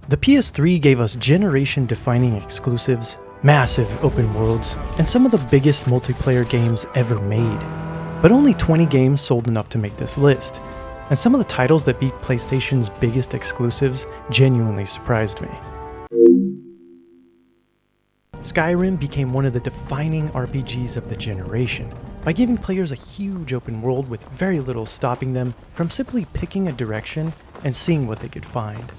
The PS3 gave us generation-defining exclusives, massive open worlds, and some of the biggest multiplayer games ever made. But only 20 games sold enough to make this list, and some of the titles that beat PlayStation's biggest exclusives genuinely surprised me. Skyrim became one of the defining RPGs of the generation, by giving players a huge open world with very little stopping them from simply picking a direction and seeing what they could find.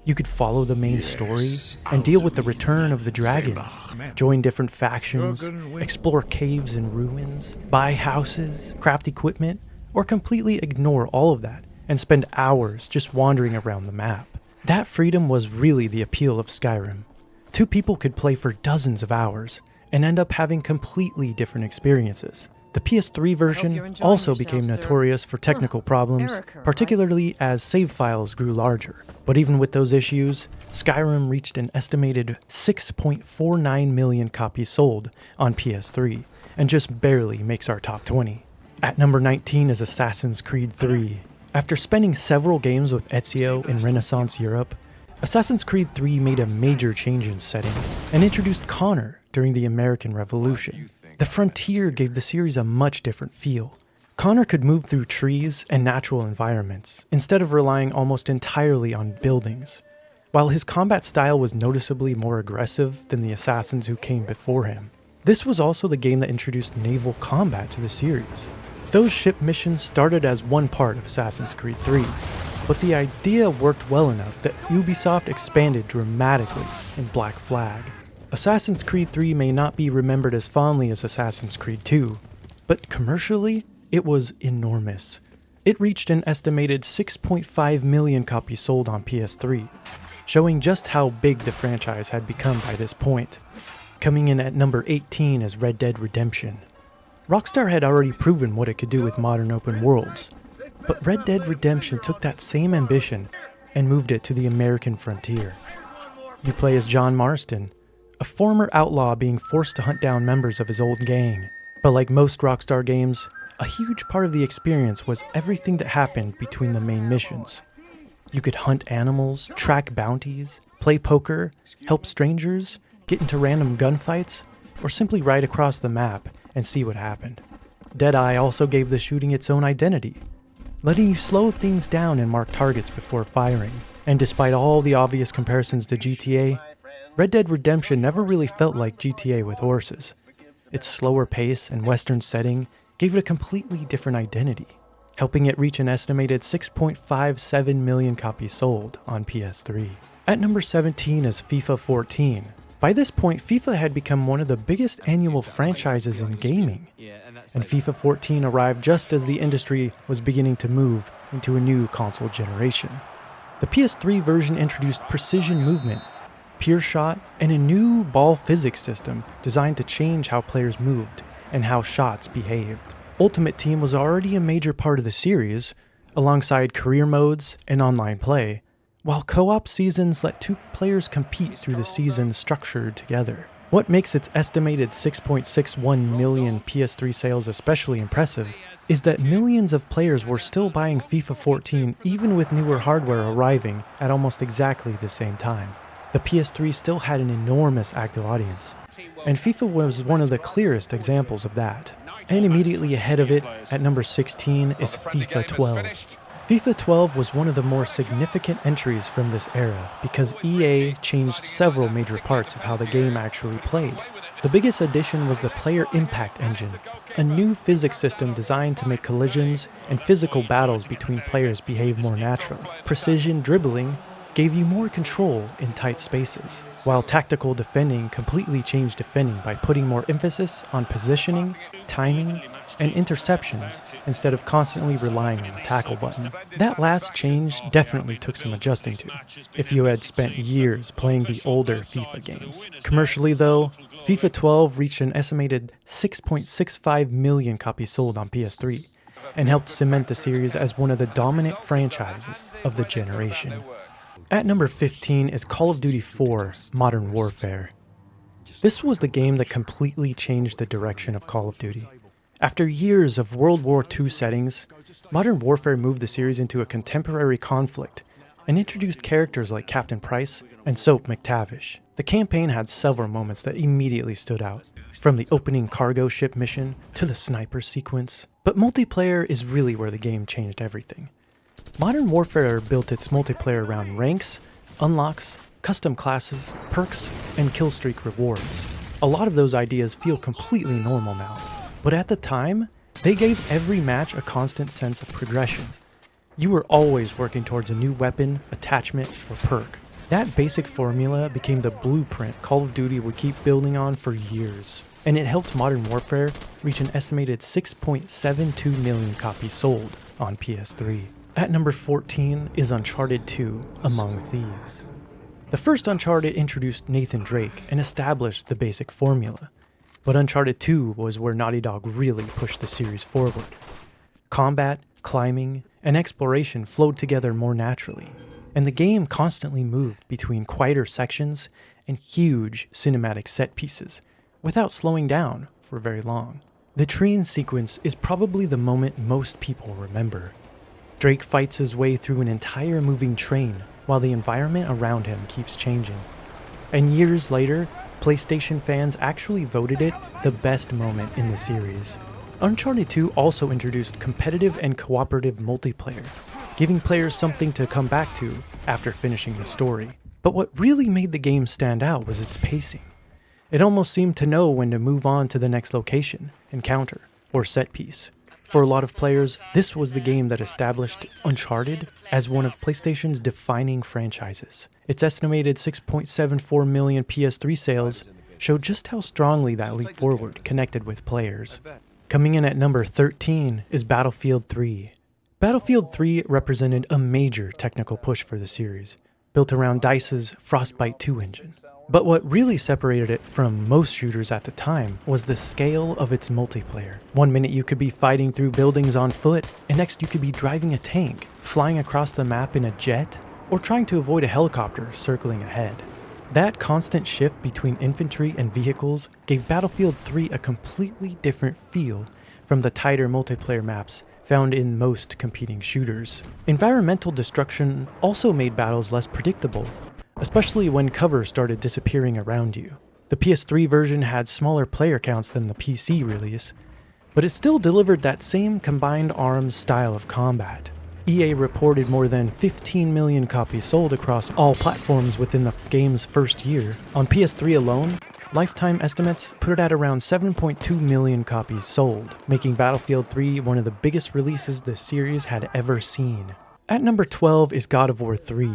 You could follow the main story and deal with the return of the dragons, join different factions, explore caves and ruins, buy houses, craft equipment, or completely ignore all of that and spend hours just wandering around the map. That freedom was really the appeal of Skyrim. Two people could play for dozens of hours and end up having completely different experiences. The PS3 version also became notorious for technical problems, particularly as save files grew larger. But even with those issues, Skyrim reached an estimated 6.49 million copies sold on PS3, and just barely makes our top 20. At number 19 is Assassin's Creed 3. After spending several games with Ezio in Renaissance Europe, Assassin's Creed 3 made a major change in setting and introduced Connor during the American Revolution. The Frontier gave the series a much different feel. Connor could move through trees and natural environments, instead of relying almost entirely on buildings. While his combat style was noticeably more aggressive than the assassins who came before him. This was also the game that introduced naval combat to the series. Those ship missions started as one part of Assassin's Creed 3, but the idea worked well enough that Ubisoft expanded dramatically in Black Flag. Assassin's Creed 3 may not be remembered as fondly as Assassin's Creed 2, but commercially, it was enormous. It reached an estimated 6.5 million copies sold on PS3, showing just how big the franchise had become by this point. Coming in at number 18 is Red Dead Redemption. Rockstar had already proven what it could do with modern open worlds, but Red Dead Redemption took that same ambition and moved it to the American frontier. You play as John Marston, a former outlaw being forced to hunt down members of his old gang. But like most Rockstar games, a huge part of the experience was everything that happened between the main missions. You could hunt animals, track bounties, play poker, help strangers, get into random gunfights, or simply ride across the map and see what happened. Deadeye also gave the shooting its own identity, letting you slow things down and mark targets before firing. And despite all the obvious comparisons to GTA, Red Dead Redemption never really felt like GTA with horses. Its slower pace and western setting gave it a completely different identity, helping it reach an estimated 6.57 million copies sold on PS3. At number 17 is FIFA 14. By this point, FIFA had become one of the biggest annual franchises in gaming, and FIFA 14 arrived just as the industry was beginning to move into a new console generation. The PS3 version introduced precision movement, pure shot, and a new ball physics system designed to change how players moved and how shots behaved. Ultimate Team was already a major part of the series, alongside career modes and online play, while co-op seasons let two players compete through the season structured together. What makes its estimated 6.61 million PS3 sales especially impressive is that millions of players were still buying FIFA 14 even with newer hardware arriving at almost exactly the same time. The PS3 still had an enormous active audience, and FIFA was one of the clearest examples of that. And immediately ahead of it, at number 16, is FIFA 12. FIFA 12 was one of the more significant entries from this era because EA changed several major parts of how the game actually played. The biggest addition was the Player Impact Engine, a new physics system designed to make collisions and physical battles between players behave more naturally. Precision dribbling gave you more control in tight spaces, while tactical defending completely changed defending by putting more emphasis on positioning, timing, and interceptions instead of constantly relying on the tackle button. That last change definitely took some adjusting to, if you had spent years playing the older FIFA games. Commercially though, FIFA 12 reached an estimated 6.65 million copies sold on PS3, and helped cement the series as one of the dominant franchises of the generation. At number 15 is Call of Duty 4 Modern Warfare. This was the game that completely changed the direction of Call of Duty. After years of World War II settings, Modern Warfare moved the series into a contemporary conflict and introduced characters like Captain Price and Soap McTavish. The campaign had several moments that immediately stood out, from the opening cargo ship mission to the sniper sequence. But multiplayer is really where the game changed everything. Modern Warfare built its multiplayer around ranks, unlocks, custom classes, perks, and killstreak rewards. A lot of those ideas feel completely normal now, but at the time, they gave every match a constant sense of progression. You were always working towards a new weapon, attachment, or perk. That basic formula became the blueprint Call of Duty would keep building on for years, and it helped Modern Warfare reach an estimated 6.72 million copies sold on PS3. At number 14 is Uncharted 2: Among Thieves. The first Uncharted introduced Nathan Drake and established the basic formula, but Uncharted 2 was where Naughty Dog really pushed the series forward. Combat, climbing, and exploration flowed together more naturally, and the game constantly moved between quieter sections and huge cinematic set pieces, without slowing down for very long. The train sequence is probably the moment most people remember. Drake fights his way through an entire moving train while the environment around him keeps changing. And years later, PlayStation fans actually voted it the best moment in the series. Uncharted 2 also introduced competitive and cooperative multiplayer, giving players something to come back to after finishing the story. But what really made the game stand out was its pacing. It almost seemed to know when to move on to the next location, encounter, or set piece. For a lot of players, this was the game that established Uncharted as one of PlayStation's defining franchises. Its estimated 6.74 million PS3 sales showed just how strongly that leap forward connected with players. Coming in at number 13 is Battlefield 3. Battlefield 3 represented a major technical push for the series, built around DICE's Frostbite 2 engine. But what really separated it from most shooters at the time was the scale of its multiplayer. One minute you could be fighting through buildings on foot, and next you could be driving a tank, flying across the map in a jet, or trying to avoid a helicopter circling ahead. That constant shift between infantry and vehicles gave Battlefield 3 a completely different feel from the tighter multiplayer maps found in most competing shooters. Environmental destruction also made battles less predictable, especially when cover started disappearing around you. The PS3 version had smaller player counts than the PC release, but it still delivered that same combined arms style of combat. EA reported more than 15 million copies sold across all platforms within the game's first year. On PS3 alone, lifetime estimates put it at around 7.2 million copies sold, making Battlefield 3 one of the biggest releases the series had ever seen. At number 12 is God of War 3.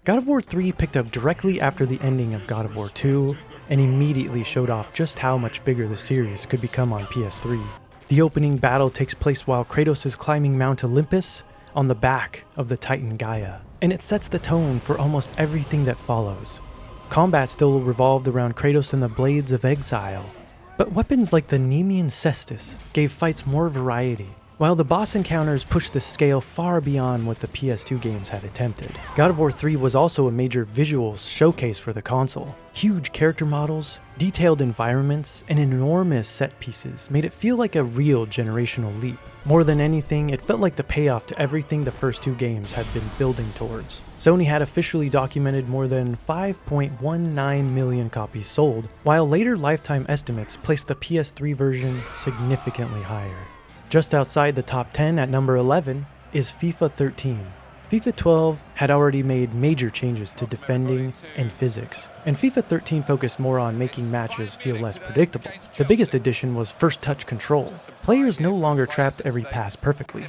God of War 3 picked up directly after the ending of God of War 2 and immediately showed off just how much bigger the series could become on PS3. The opening battle takes place while Kratos is climbing Mount Olympus on the back of the Titan Gaia, and it sets the tone for almost everything that follows. Combat still revolved around Kratos and the Blades of Exile, but weapons like the Nemean Cestus gave fights more variety, while the boss encounters pushed the scale far beyond what the PS2 games had attempted. God of War 3 was also a major visual showcase for the console. Huge character models, detailed environments, and enormous set pieces made it feel like a real generational leap. More than anything, it felt like the payoff to everything the first two games had been building towards. Sony had officially documented more than 5.19 million copies sold, while later lifetime estimates placed the PS3 version significantly higher. Just outside the top 10 at number 11 is FIFA 13. FIFA 12 had already made major changes to defending and physics, and FIFA 13 focused more on making matches feel less predictable. The biggest addition was first touch control. Players no longer trapped every pass perfectly,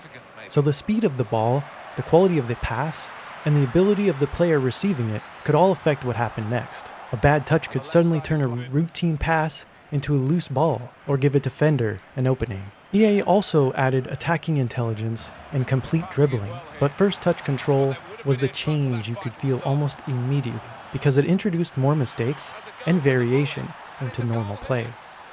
so the speed of the ball, the quality of the pass, and the ability of the player receiving it could all affect what happened next. A bad touch could suddenly turn a routine pass into a loose ball or give a defender an opening. EA also added attacking intelligence and complete dribbling, but first touch control was the change you could feel almost immediately because it introduced more mistakes and variation into normal play.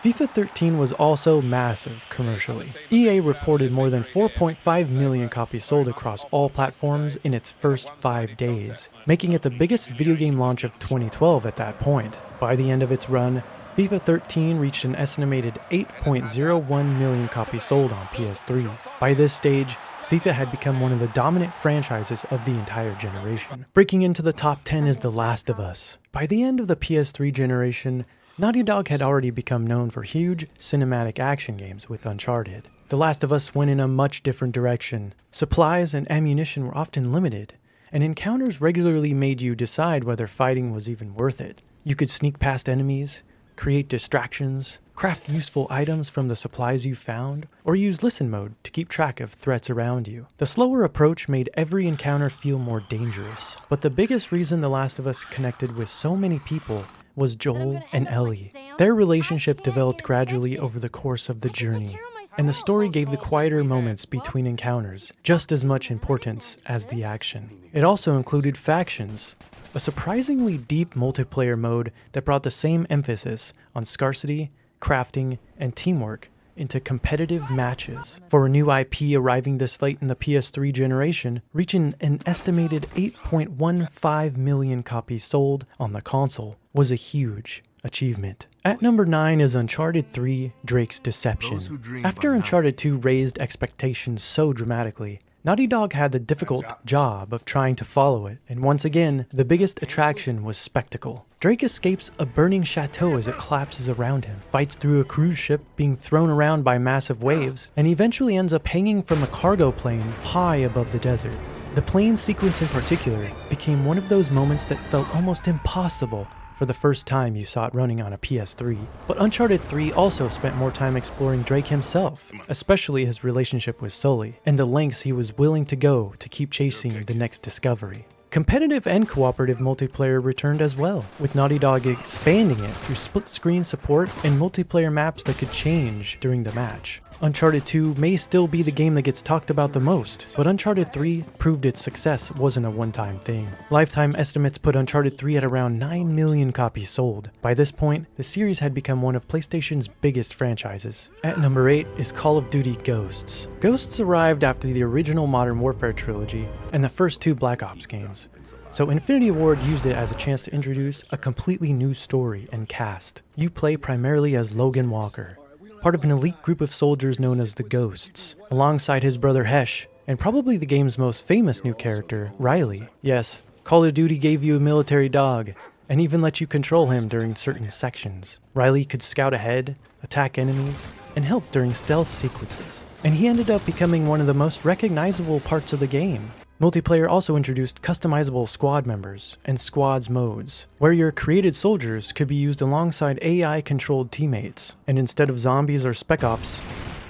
FIFA 13 was also massive commercially. EA reported more than 4.5 million copies sold across all platforms in its first 5 days, making it the biggest video game launch of 2012 at that point. By the end of its run, FIFA 13 reached an estimated 8.01 million copies sold on PS3. By this stage, FIFA had become one of the dominant franchises of the entire generation. Breaking into the top 10 is The Last of Us. By the end of the PS3 generation, Naughty Dog had already become known for huge cinematic action games with Uncharted. The Last of Us went in a much different direction. Supplies and ammunition were often limited, and encounters regularly made you decide whether fighting was even worth it. You could sneak past enemies, create distractions, craft useful items from the supplies you found, or use listen mode to keep track of threats around you. The slower approach made every encounter feel more dangerous, but the biggest reason The Last of Us connected with so many people was Joel and Ellie. Their relationship developed gradually over the course of the journey, and the story gave the quieter moments between encounters just as much importance as the action. It also included factions, a surprisingly deep multiplayer mode that brought the same emphasis on scarcity, crafting, and teamwork into competitive matches. For a new IP arriving this late in the PS3 generation, reaching an estimated 8.15 million copies sold on the console was a huge achievement. At number 9 is Uncharted 3: Drake's Deception. After Uncharted 2 raised expectations so dramatically, Naughty Dog had the difficult job of trying to follow it, and once again, the biggest attraction was spectacle. Drake escapes a burning chateau as it collapses around him, fights through a cruise ship being thrown around by massive waves, and eventually ends up hanging from a cargo plane high above the desert. The plane sequence in particular became one of those moments that felt almost impossible for the first time you saw it running on a PS3. But Uncharted 3 also spent more time exploring Drake himself, especially his relationship with Sully, and the lengths he was willing to go to keep chasing the next discovery. Competitive and cooperative multiplayer returned as well, with Naughty Dog expanding it through split-screen support and multiplayer maps that could change during the match. Uncharted 2 may still be the game that gets talked about the most, but Uncharted 3 proved its success wasn't a one-time thing. Lifetime estimates put Uncharted 3 at around 9 million copies sold. By this point, the series had become one of PlayStation's biggest franchises. At number 8 is Call of Duty Ghosts. Ghosts arrived after the original Modern Warfare trilogy and the first 2 Black Ops games, so Infinity Ward used it as a chance to introduce a completely new story and cast. You play primarily as Logan Walker, part of an elite group of soldiers known as the Ghosts, alongside his brother Hesh, and probably the game's most famous new character, Riley. Yes, Call of Duty gave you a military dog, and even let you control him during certain sections. Riley could scout ahead, attack enemies, and help during stealth sequences, and he ended up becoming one of the most recognizable parts of the game. Multiplayer also introduced customizable squad members and squads modes, where your created soldiers could be used alongside AI-controlled teammates, and instead of zombies or spec ops,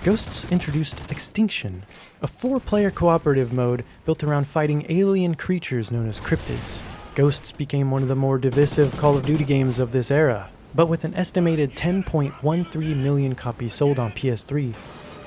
Ghosts introduced Extinction, a 4-player cooperative mode built around fighting alien creatures known as cryptids. Ghosts became one of the more divisive Call of Duty games of this era, but with an estimated 10.13 million copies sold on PS3,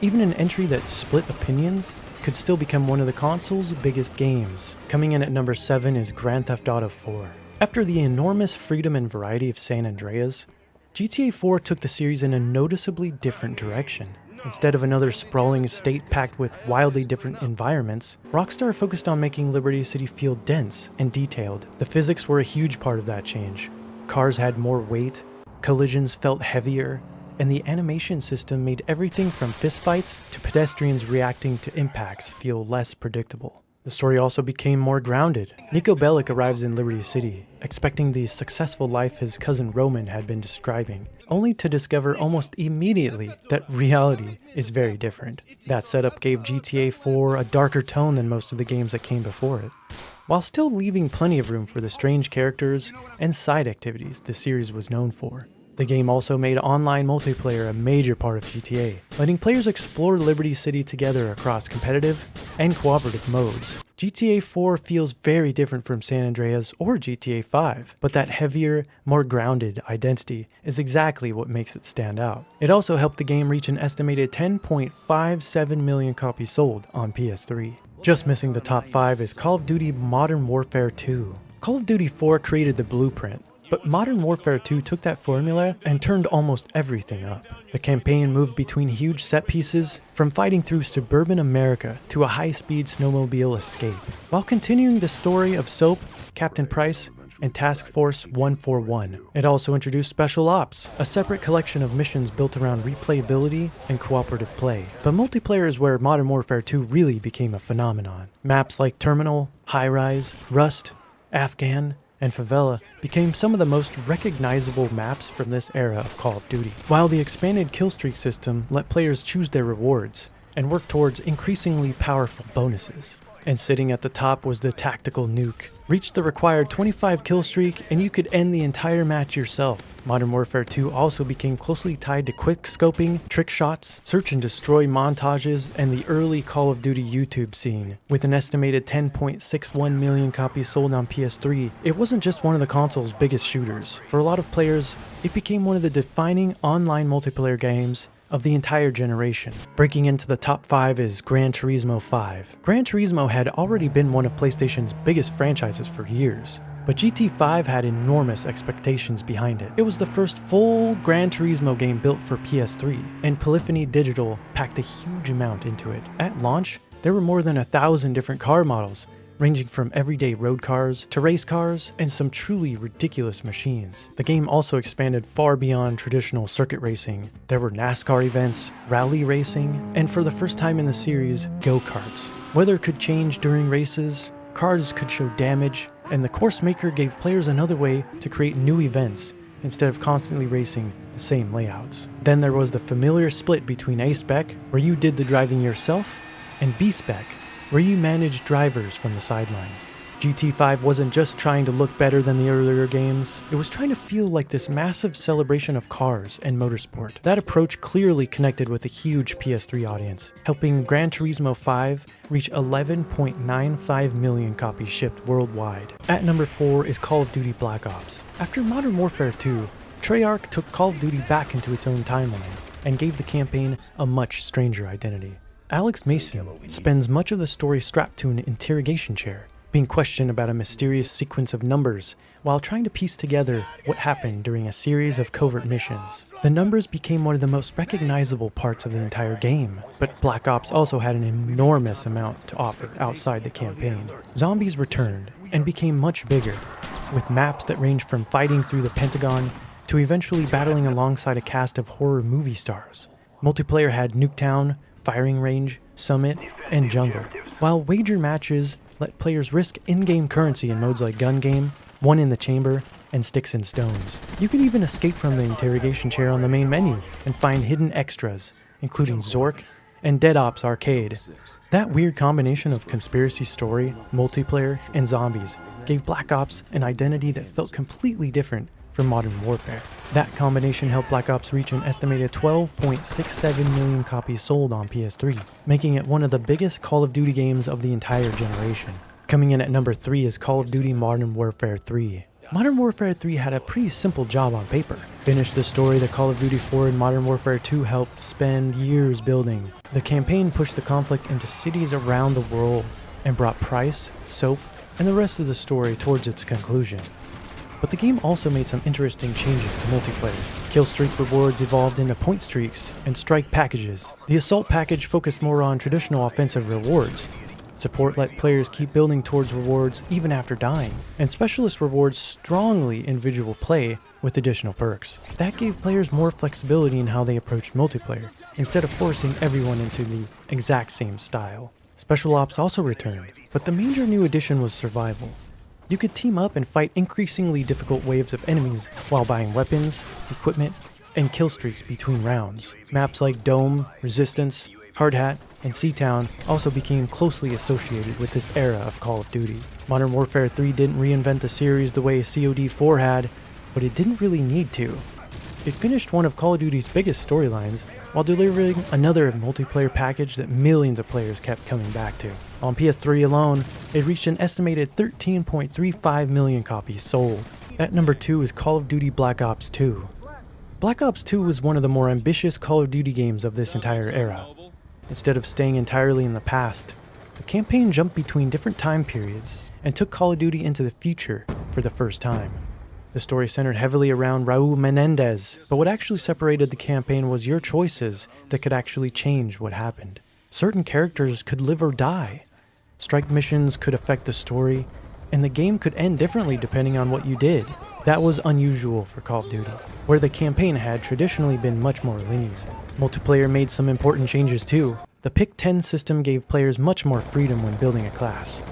even an entry that split opinions could still become one of the console's biggest games. Coming in at number 7 is Grand Theft Auto 4. After the enormous freedom and variety of San Andreas, GTA 4 took the series in a noticeably different direction. Instead of another sprawling estate packed with wildly different environments, Rockstar focused on making Liberty City feel dense and detailed. The physics were a huge part of that change. Cars had more weight, collisions felt heavier, and the animation system made everything from fistfights to pedestrians reacting to impacts feel less predictable. The story also became more grounded. Nico Bellic arrives in Liberty City, expecting the successful life his cousin Roman had been describing, only to discover almost immediately that reality is very different. That setup gave GTA 4 a darker tone than most of the games that came before it, while still leaving plenty of room for the strange characters and side activities the series was known for. The game also made online multiplayer a major part of GTA, letting players explore Liberty City together across competitive and cooperative modes. GTA 4 feels very different from San Andreas or GTA 5, but that heavier, more grounded identity is exactly what makes it stand out. It also helped the game reach an estimated 10.57 million copies sold on PS3. Just missing the top 5 is Call of Duty Modern Warfare 2. Call of Duty 4 created the blueprint, but Modern Warfare 2 took that formula and turned almost everything up. The campaign moved between huge set pieces, from fighting through suburban America to a high-speed snowmobile escape, while continuing the story of Soap, Captain Price, and Task Force 141. It also introduced Special Ops, a separate collection of missions built around replayability and cooperative play. But multiplayer is where Modern Warfare 2 really became a phenomenon. Maps like Terminal, High Rise, Rust, Afghan, and Favela became some of the most recognizable maps from this era of Call of Duty. While the expanded killstreak system let players choose their rewards and work towards increasingly powerful bonuses. And sitting at the top was the tactical nuke. Reach the required 25 kill streak and you could end the entire match yourself. Modern Warfare 2 also became closely tied to quick scoping, trick shots, search and destroy montages, and the early Call of Duty YouTube scene. With an estimated 10.61 million copies sold on PS3, it wasn't just one of the console's biggest shooters. For a lot of players, it became one of the defining online multiplayer games of the entire generation. Breaking into the top 5 is Gran Turismo 5. Gran Turismo had already been one of PlayStation's biggest franchises for years, but GT5 had enormous expectations behind it. It was the first full Gran Turismo game built for PS3, and Polyphony Digital packed a huge amount into it. At launch, there were more than 1,000 different car models, ranging from everyday road cars to race cars and some truly ridiculous machines. The game also expanded far beyond traditional circuit racing. There were NASCAR events, rally racing, and for the first time in the series, go-karts. Weather could change during races, cars could show damage, and the course maker gave players another way to create new events instead of constantly racing the same layouts. Then there was the familiar split between A-Spec, where you did the driving yourself, and B-Spec, where you managed drivers from the sidelines. GT5 wasn't just trying to look better than the earlier games, it was trying to feel like this massive celebration of cars and motorsport. That approach clearly connected with a huge PS3 audience, helping Gran Turismo 5 reach 11.95 million copies shipped worldwide. At number 4 is Call of Duty Black Ops. After Modern Warfare 2, Treyarch took Call of Duty back into its own timeline and gave the campaign a much stranger identity. Alex Mason spends much of the story strapped to an interrogation chair, being questioned about a mysterious sequence of numbers while trying to piece together what happened during a series of covert missions. The numbers became one of the most recognizable parts of the entire game, but Black Ops also had an enormous amount to offer outside the campaign. Zombies returned and became much bigger, with maps that ranged from fighting through the Pentagon to eventually battling alongside a cast of horror movie stars. Multiplayer had Nuketown, Firing Range, Summit, and Jungle, while wager matches let players risk in-game currency in modes like Gun Game, One in the Chamber, and Sticks and Stones. You could even escape from the interrogation chair on the main menu and find hidden extras, including Zork and Dead Ops Arcade. That weird combination of conspiracy story, multiplayer, and zombies gave Black Ops an identity that felt completely different from Modern Warfare. That combination helped Black Ops reach an estimated 12.67 million copies sold on PS3, making it one of the biggest Call of Duty games of the entire generation. Coming in at number 3 is Call of Duty Modern Warfare 3. Modern Warfare 3 had a pretty simple job on paper. Finish the story that Call of Duty 4 and Modern Warfare 2 helped spend years building. The campaign pushed the conflict into cities around the world and brought Price, Soap, and the rest of the story towards its conclusion. But the game also made some interesting changes to multiplayer. Kill streak rewards evolved into point streaks and strike packages. The assault package focused more on traditional offensive rewards. Support let players keep building towards rewards even after dying, and specialist rewards strongly individual play with additional perks. That gave players more flexibility in how they approached multiplayer, instead of forcing everyone into the exact same style. Special Ops also returned, but the major new addition was survival. You could team up and fight increasingly difficult waves of enemies while buying weapons, equipment, and kill streaks between rounds. Maps like Dome, Resistance, Hard Hat, and Seatown also became closely associated with this era of Call of Duty. Modern Warfare 3 didn't reinvent the series the way COD 4 had, but it didn't really need to. It finished one of Call of Duty's biggest storylines while delivering another multiplayer package that millions of players kept coming back to. On PS3 alone, it reached an estimated 13.35 million copies sold. At number 2 is Call of Duty Black Ops 2. Black Ops 2 was one of the more ambitious Call of Duty games of this entire era. Instead of staying entirely in the past, the campaign jumped between different time periods and took Call of Duty into the future for the first time. The story centered heavily around Raul Menendez, but what actually separated the campaign was your choices that could actually change what happened. Certain characters could live or die. Strike missions could affect the story, and the game could end differently depending on what you did. That was unusual for Call of Duty, where the campaign had traditionally been much more linear. Multiplayer made some important changes too. The Pick 10 system gave players much more freedom when building a class.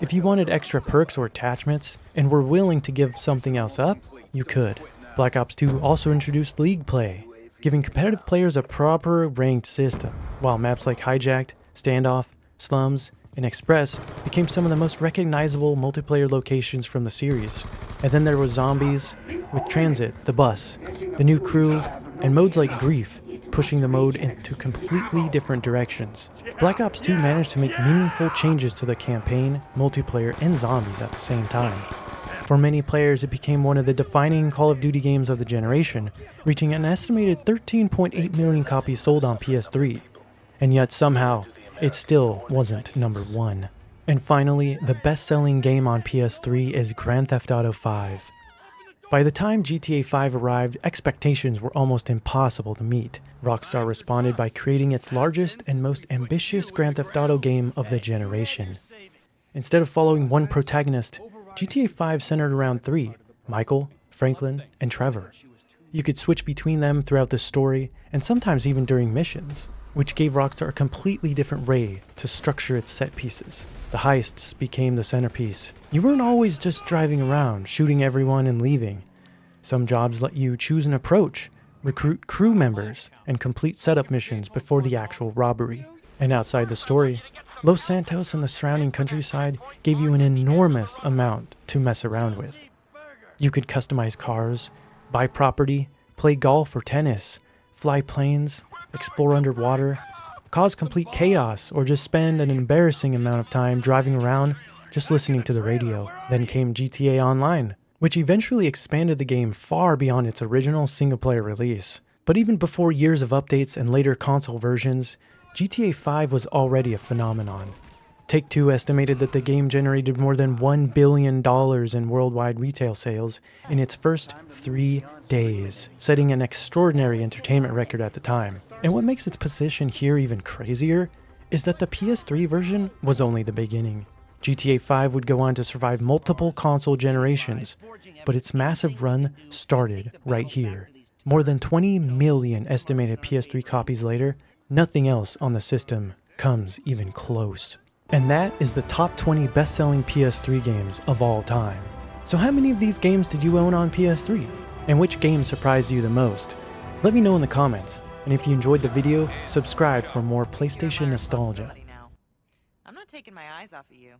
If you wanted extra perks or attachments, and were willing to give something else up, you could. Black Ops 2 also introduced League Play, giving competitive players a proper ranked system, while maps like Hijacked, Standoff, Slums, and Express became some of the most recognizable multiplayer locations from the series. And then there was Zombies, with Transit, the Bus, the New Crew, and modes like Grief, pushing the mode into completely different directions. Black Ops 2 managed to make meaningful changes to the campaign, multiplayer, and zombies at the same time. For many players, it became one of the defining Call of Duty games of the generation, reaching an estimated 13.8 million copies sold on PS3. And yet somehow, it still wasn't number one. And finally, the best-selling game on PS3 is Grand Theft Auto 5. By the time GTA 5 arrived, expectations were almost impossible to meet. Rockstar responded by creating its largest and most ambitious Grand Theft Auto game of the generation. Instead of following one protagonist, GTA 5 centered around three: Michael, Franklin, and Trevor. You could switch between them throughout the story, and sometimes even during missions, which gave Rockstar a completely different way to structure its set pieces. The heists became the centerpiece. You weren't always just driving around, shooting everyone and leaving. Some jobs let you choose an approach, recruit crew members, and complete setup missions before the actual robbery. And outside the story, Los Santos and the surrounding countryside gave you an enormous amount to mess around with. You could customize cars, buy property, play golf or tennis, fly planes, explore underwater, cause complete chaos, or just spend an embarrassing amount of time driving around just listening to the radio. Then came GTA Online, which eventually expanded the game far beyond its original single-player release. But even before years of updates and later console versions, GTA 5 was already a phenomenon. Take-Two estimated that the game generated more than $1 billion in worldwide retail sales in its first 3 days, setting an extraordinary entertainment record at the time. And what makes its position here even crazier is that the PS3 version was only the beginning. GTA 5 would go on to survive multiple console generations, but its massive run started right here. More than 20 million estimated PS3 copies later, nothing else on the system comes even close. And that is the top 20 best-selling PS3 games of all time. So how many of these games did you own on PS3? And which game surprised you the most? Let me know in the comments. And if you enjoyed the video, subscribe for more PlayStation nostalgia. I'm not taking my eyes off of you.